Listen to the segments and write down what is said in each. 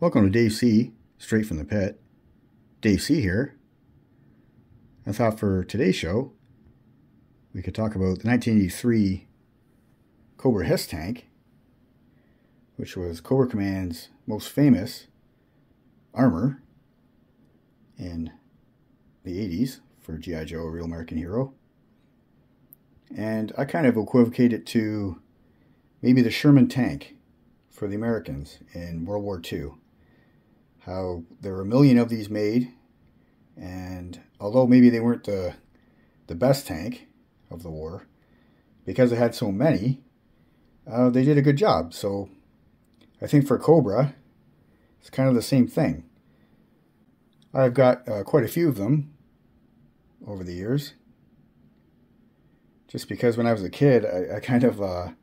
Welcome to Dave C, straight from the pit. Dave C here. I thought for today's show, we could talk about the 1983 Cobra HISS tank, which was Cobra Command's most famous armor in the 80s for G.I. Joe, a Real American Hero. And I kind of equivocate it to maybe the Sherman tank for the Americans in World War II. How there were a million of these made, and although maybe they weren't the best tank of the war, because they had so many, they did a good job. So I think for Cobra, it's kind of the same thing. I've got quite a few of them over the years, just because when I was a kid, I kind of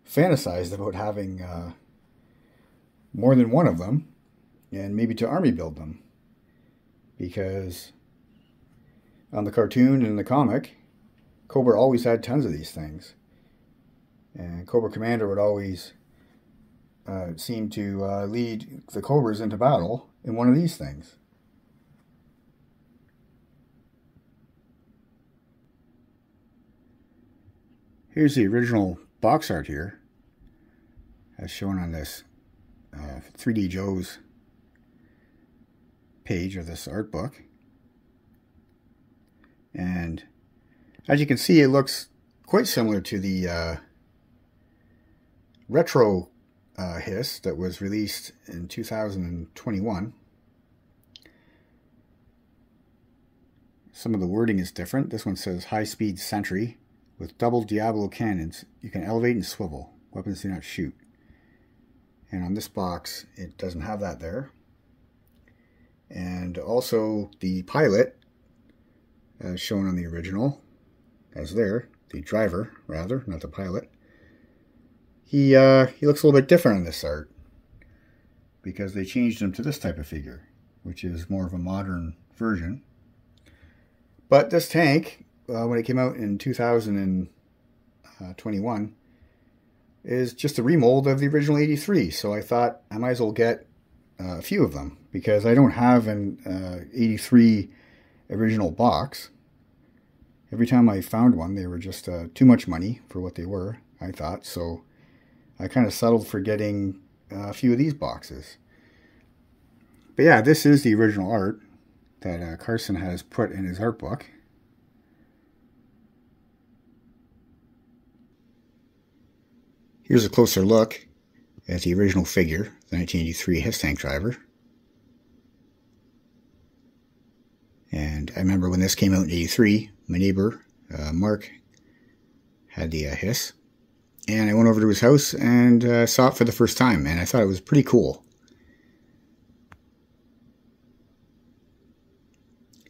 fantasized about having more than one of them, and maybe to army build them, because on the cartoon and the comic, Cobra always had tons of these things, and Cobra Commander would always seem to lead the Cobras into battle in one of these things. Here's the original box art here, as shown on this 3D Joe's page of this art book. And as you can see, it looks quite similar to the retro HISS that was released in 2021. Some of the wording is different. This one says high-speed sentry with double Diablo cannons. You can elevate and swivel. Weapons do not shoot. And on this box, it doesn't have that there. And also the pilot, as shown on the original, as there, the driver, rather, not the pilot. He looks a little bit different in this art, because they changed him to this type of figure, which is more of a modern version. But this tank, when it came out in 2021, is just a remold of the original 83. So I thought I might as well get a few of them, because I don't have an 83 original box. Every time I found one, they were just too much money for what they were, I thought. So I kind of settled for getting a few of these boxes. But yeah, this is the original art that Carson has put in his art book. Here's a closer look at the original figure, the 1983 HISS tank driver. And I remember when this came out in 83, my neighbor, Mark, had the HISS. And I went over to his house and saw it for the first time, and I thought it was pretty cool.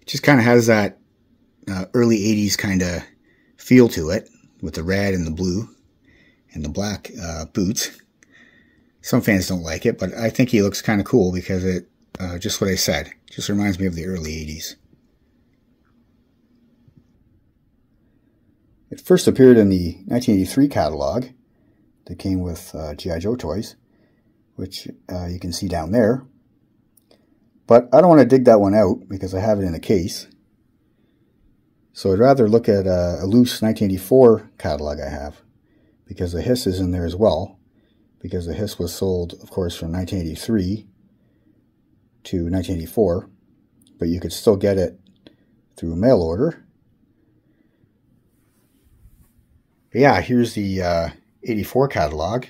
It just kind of has that early 80s kind of feel to it, with the red and the blue and the black boots. Some fans don't like it, but I think he looks kind of cool because it, just what I said, just reminds me of the early 80s. It first appeared in the 1983 catalog that came with G.I. Joe toys, which you can see down there. But I don't want to dig that one out because I have it in a case. So I'd rather look at a loose 1984 catalog I have, because the HISS is in there as well, because the HISS was sold, of course, from 1983 to 1984, but you could still get it through mail order. But yeah, here's the 84 catalog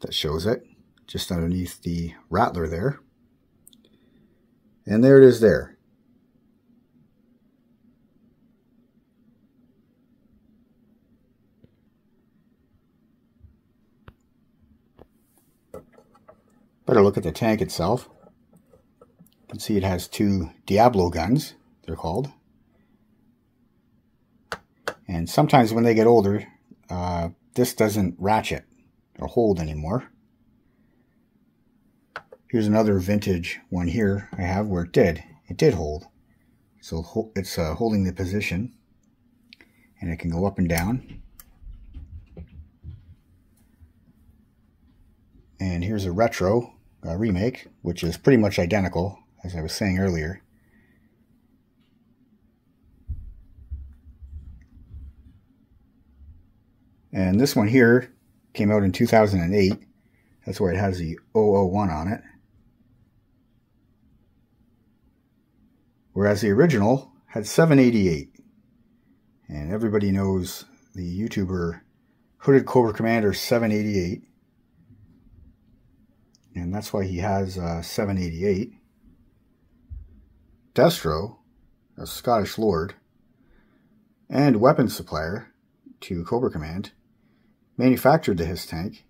that shows it, just underneath the Rattler there. And there it is there. Better look at the tank itself. You can see it has two Diablo guns, they're called. And sometimes when they get older, this doesn't ratchet or hold anymore. Here's another vintage one here I have where it did hold. So it's holding the position, and it can go up and down. And here's a retro remake, which is pretty much identical, as I was saying earlier. And this one here came out in 2008. That's where it has the 001 on it. Whereas the original had 788. And everybody knows the YouTuber Hooded Cobra Commander 788. And that's why he has 788. Destro, a Scottish lord and weapons supplier to Cobra Command, manufactured the HISS tank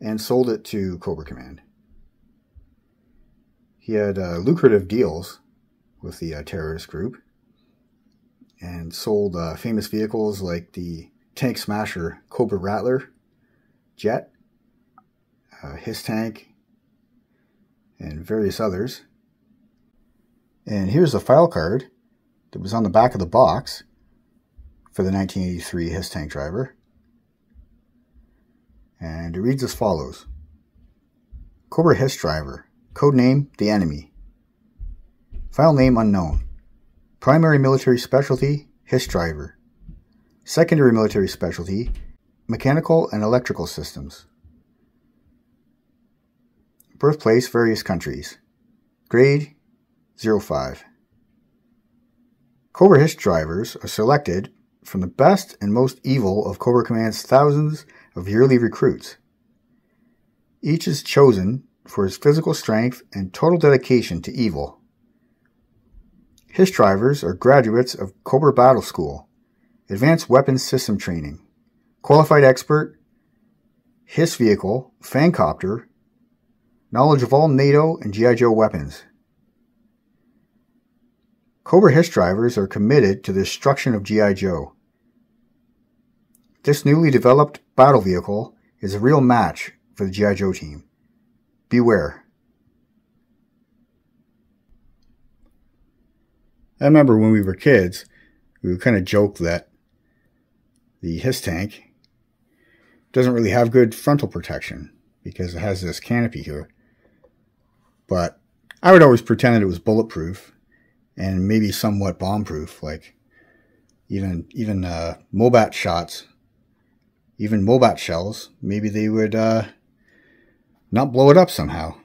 and sold it to Cobra Command. He had lucrative deals with the terrorist group and sold famous vehicles like the tank smasher Cobra Rattler jet, HISS tank, and various others. And here's a file card that was on the back of the box for the 1983 HISS tank driver. And it reads as follows. Cobra HISS driver, code name The Enemy, file name unknown, primary military specialty HISS driver, secondary military specialty mechanical and electrical systems, birthplace various countries, grade 05. Cobra HISS drivers are selected from the best and most evil of Cobra Command's thousands of yearly recruits. Each is chosen for his physical strength and total dedication to evil. HISS drivers are graduates of Cobra Battle School, Advanced Weapons System Training, Qualified Expert, HISS Vehicle, Fangcopter, knowledge of all NATO and G.I. Joe weapons. Cobra HISS drivers are committed to the destruction of G.I. Joe. This newly developed battle vehicle is a real match for the G.I. Joe team. Beware. I remember when we were kids, we would kind of joke that the HISS tank doesn't really have good frontal protection because it has this canopy here. But I would always pretend that it was bulletproof and maybe somewhat bomb-proof, like even Mobat shots. Even Mobat shells, maybe they would not blow it up somehow.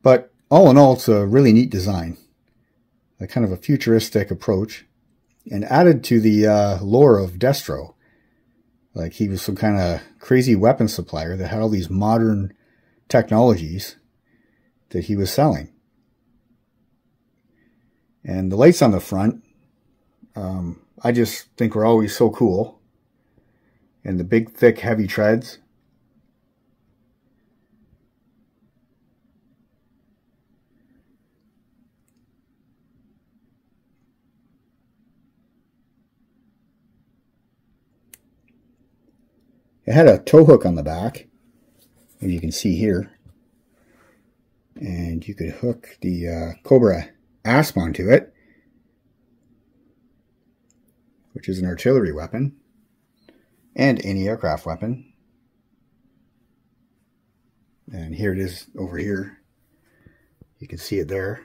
But all in all, it's a really neat design. A kind of a futuristic approach. And added to the lore of Destro. Like he was some kind of crazy weapons supplier that had all these modern technologies that he was selling. And the lights on the front, I just think were always so cool. And the big, thick, heavy treads. It had a tow hook on the back, as you can see here. And you could hook the Cobra asp onto it, which is an artillery weapon. And any aircraft weapon. And here it is over here. You can see it there.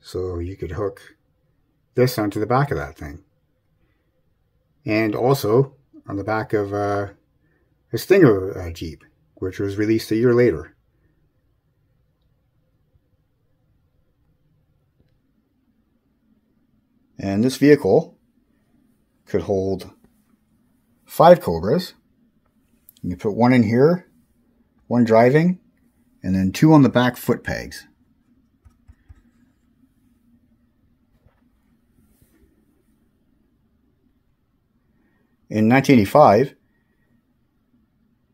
So you could hook this onto the back of that thing. And also on the back of a Stinger Jeep, which was released a year later. And this vehicle could hold 5 Cobras. You put one in here, one driving, and then 2 on the back foot pegs. In 1985,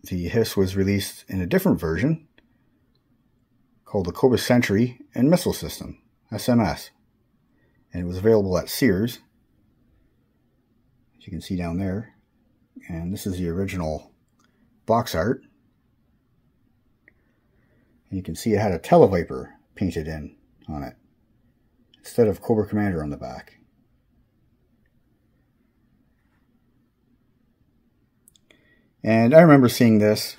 the HISS was released in a different version called the Cobra Sentry and Missile System, SMS. And it was available at Sears. You can see down there, and this is the original box art, and you can see it had a Televiper painted in on it instead of Cobra Commander on the back. And I remember seeing this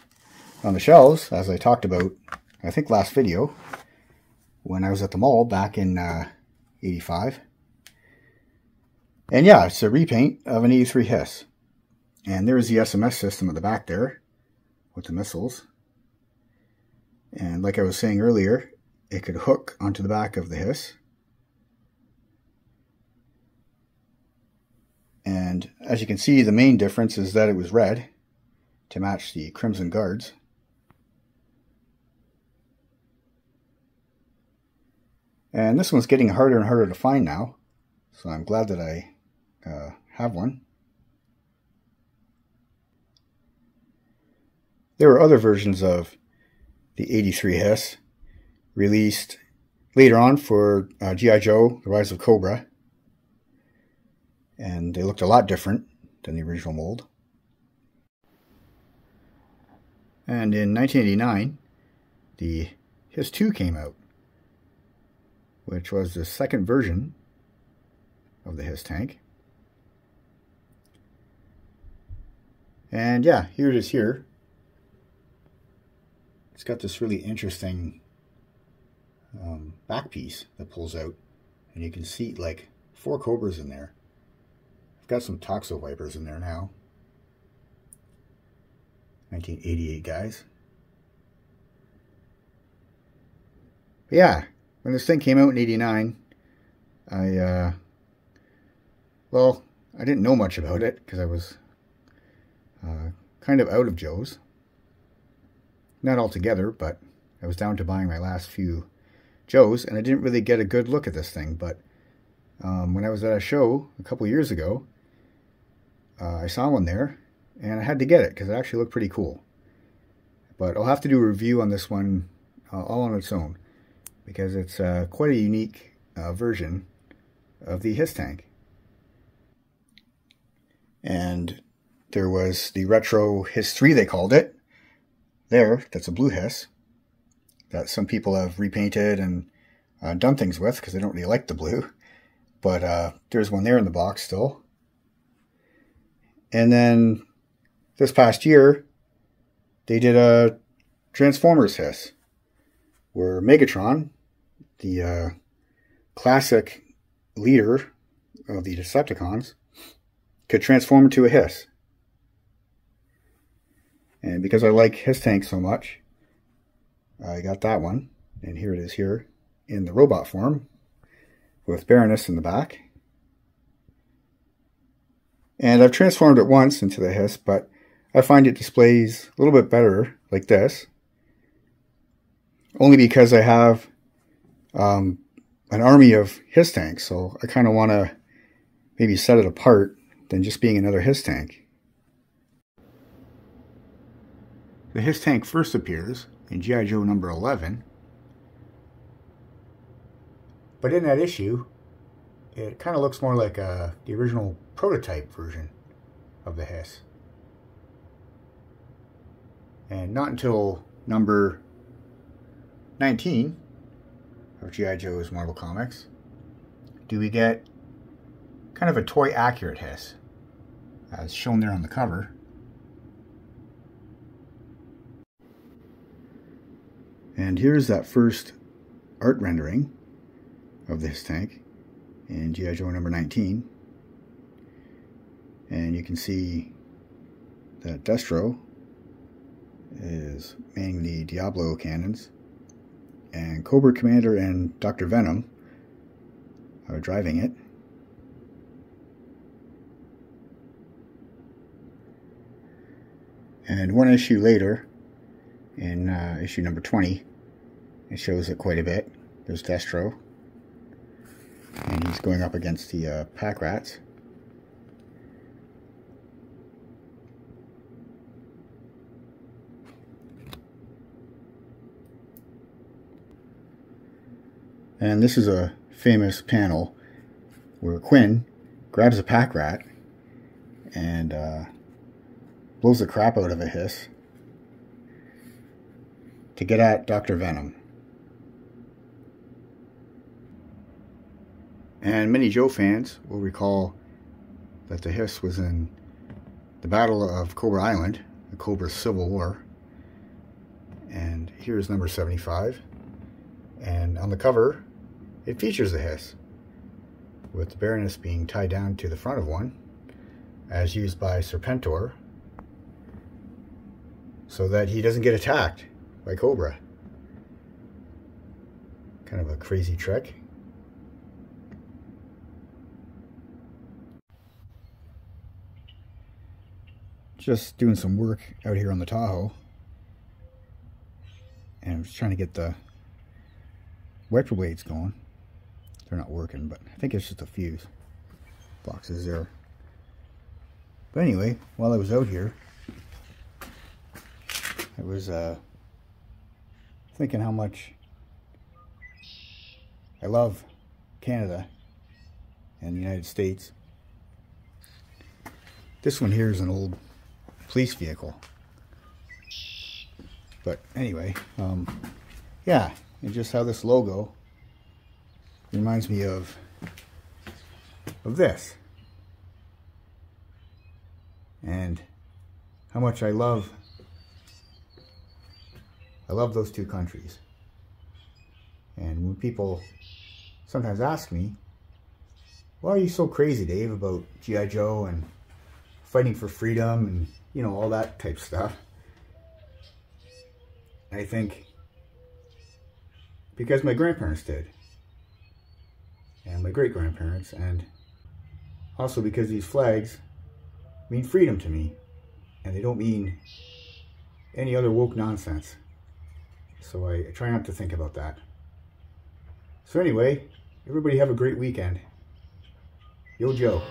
on the shelves, as I talked about, I think last video, when I was at the mall back in 85. And yeah, it's a repaint of an 83 Hiss. And there's the SMS system at the back there with the missiles. And like I was saying earlier, it could hook onto the back of the Hiss. And as you can see, the main difference is that it was red to match the Crimson Guards. And this one's getting harder and harder to find now, so I'm glad that I have one. There were other versions of the 83 Hiss released later on for G.I. Joe, The Rise of Cobra. And they looked a lot different than the original mold. And in 1989, the Hiss 2 came out, which was the second version of the Hiss tank. And yeah, here it is here. It's got this really interesting back piece that pulls out, and you can see like 4 Cobras in there. I've got some Toxo Vipers in there now. 1988 guys. But yeah, when this thing came out in 89, I didn't know much about it because I was kind of out of Joe's. Not altogether, but I was down to buying my last few Joes, and I didn't really get a good look at this thing. But when I was at a show a couple years ago, I saw one there, and I had to get it because it actually looked pretty cool. But I'll have to do a review on this one all on its own, because it's quite a unique version of the Hiss tank. And there was the retro Hiss 3, they called it. That's a blue Hiss that some people have repainted and done things with because they don't really like the blue. But there's one there in the box still. And then this past year, they did a Transformers Hiss, where Megatron, the classic leader of the Decepticons, could transform into a Hiss. And because I like Hiss tanks so much, I got that one. And here it is here in the robot form with Baroness in the back. And I've transformed it once into the Hiss, but I find it displays a little bit better like this. Only because I have an army of Hiss tanks, so I kind of want to maybe set it apart than just being another Hiss tank. The Hiss tank first appears in G.I. Joe number 11, but in that issue, it kind of looks more like the original prototype version of the Hiss. And not until number 19 of G.I. Joe's Marvel Comics do we get kind of a toy accurate Hiss, as shown there on the cover. And here's that first art rendering of this tank in G.I. Joe number 19. And you can see that Destro is manning the Diablo cannons, and Cobra Commander and Dr. Venom are driving it. And one issue later, in issue number 20, it shows it quite a bit. There's Destro, and he's going up against the Pack Rats. And this is a famous panel where Quinn grabs a Pack Rat and blows the crap out of a Hiss to get at Dr. Venom. And many Joe fans will recall that the Hiss was in the Battle of Cobra Island, the Cobra Civil War, And here's number 75. And on the cover, it features the hiss, with the Baroness being tied down to the front of one, as used by Serpentor, so that he doesn't get attacked by Cobra. Kind of a crazy trick. Just doing some work out here on the Tahoe, and I'm just trying to get the wiper blades going. They're not working, but I think it's just a fuse. Boxes there. But anyway, while I was out here, I was thinking how much I love Canada and the United States. This one here is an old police vehicle. But anyway, yeah, and just how this logo reminds me of this. And how much I love those two countries. And when people sometimes ask me, why are you so crazy, Dave, about G.I. Joe and fighting for freedom and, you know, all that type stuff, I think because my grandparents did, and my great-grandparents, and also because these flags mean freedom to me, and they don't mean any other woke nonsense. So I try not to think about that. So anyway, everybody have a great weekend. Yo, Joe.